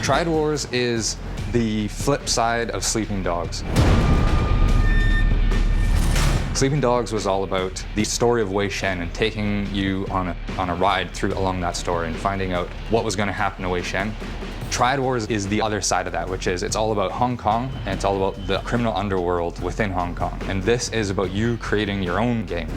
Triad Wars is the flip side of Sleeping Dogs. Sleeping Dogs was all about the story of Wei Shen and taking you on a ride along that story and finding out what was going to happen to Wei Shen. Triad Wars is the other side of that, which is it's all about Hong Kong and it's all about the criminal underworld within Hong Kong. And this is about you creating your own game.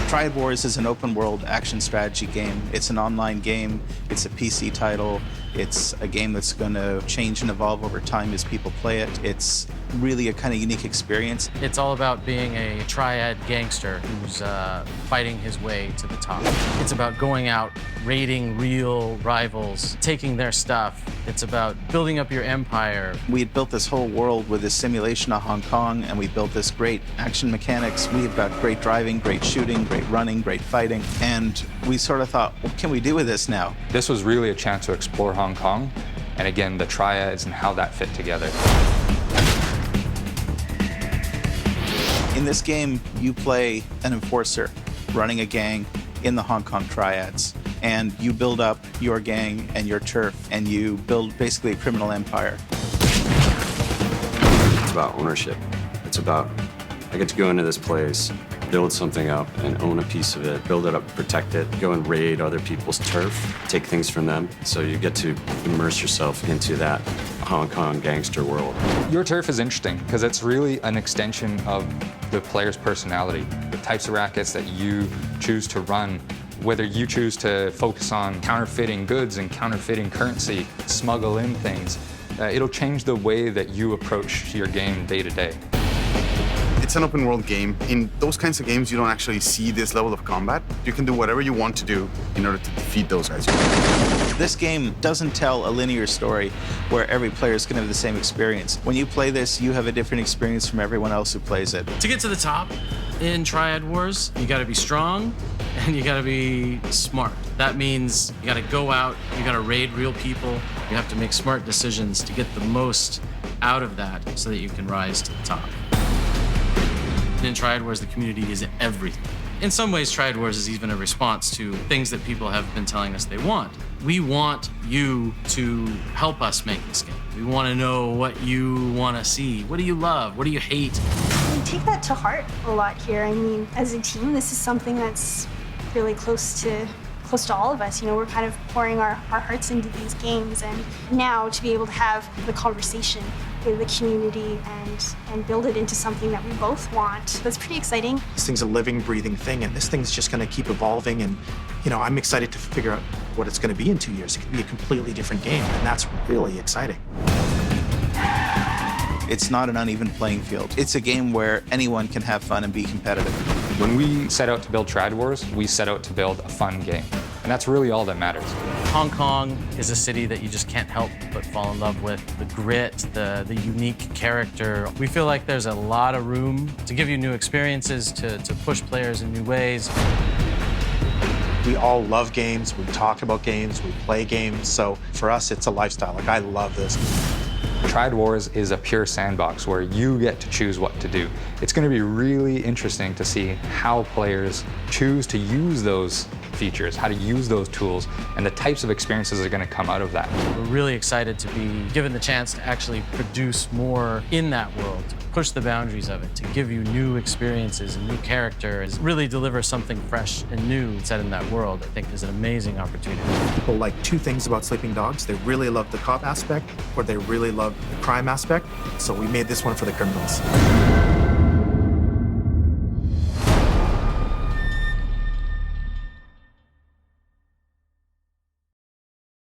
Triad Wars is an open-world action strategy game. It's an online game. It's a PC title. It's a game that's going to change and evolve over time as people play it. It's really a kind of unique experience. It's all about being a triad gangster who's fighting his way to the top. It's about going out, raiding real rivals, taking their stuff. It's about building up your empire. We had built this whole world with this simulation of Hong Kong, and we built this great action mechanics. We've got great driving, great shooting, great running, great fighting. And we sort of thought, what can we do with this now? This was really a chance to explore Hong Kong, and again, the triads and how that fit together. In this game, you play an enforcer running a gang in the Hong Kong triads, and you build up your gang and your turf, and you build basically a criminal empire. It's about ownership. It's about, I get to go into this place, build something up and own a piece of it, build it up, protect it, go and raid other people's turf, take things from them. So you get to immerse yourself into that Hong Kong gangster world. Your turf is interesting because it's really an extension of the player's personality. The types of rackets that you choose to run, whether you choose to focus on counterfeiting goods and counterfeiting currency, smuggle in things, it'll change the way that you approach your game day to day. It's an open world game. In those kinds of games, you don't actually see this level of combat. You can do whatever you want to do in order to defeat those guys. This game doesn't tell a linear story where every player is going to have the same experience. When you play this, you have a different experience from everyone else who plays it. To get to the top in Triad Wars, you gotta be strong and you gotta be smart. That means you gotta go out, you gotta raid real people, you have to make smart decisions to get the most out of that so that you can rise to the top. In Triad Wars, the community is everything. In some ways, Triad Wars is even a response to things that people have been telling us they want. We want you to help us make this game. We want to know what you want to see. What do you love? What do you hate? We take that to heart a lot here. I mean, as a team, this is something that's really close to all of us. You know, we're kind of pouring our hearts into these games, and now to be able to have the conversation with the community and build it into something that we both want, that's pretty exciting. This thing's a living, breathing thing, and this thing's just going to keep evolving, and you know, I'm excited to figure out what it's going to be in 2 years. It could be a completely different game, and that's really exciting. It's not an uneven playing field. It's a game where anyone can have fun and be competitive. When we set out to build Triad Wars, we set out to build a fun game. And that's really all that matters. Hong Kong is a city that you just can't help but fall in love with. The grit, the unique character. We feel like there's a lot of room to give you new experiences, to push players in new ways. We all love games, we talk about games, we play games, so for us, it's a lifestyle. Like, I love this. Triad Wars is a pure sandbox where you get to choose what to do. It's going to be really interesting to see how players choose to use those features, how to use those tools, and the types of experiences that are going to come out of that. We're really excited to be given the chance to actually produce more in that world, to push the boundaries of it, to give you new experiences and new characters, really deliver something fresh and new set in that world. I think is an amazing opportunity. People like two things about Sleeping Dogs. They really love the cop aspect, or they really love the crime aspect. So we made this one for the criminals.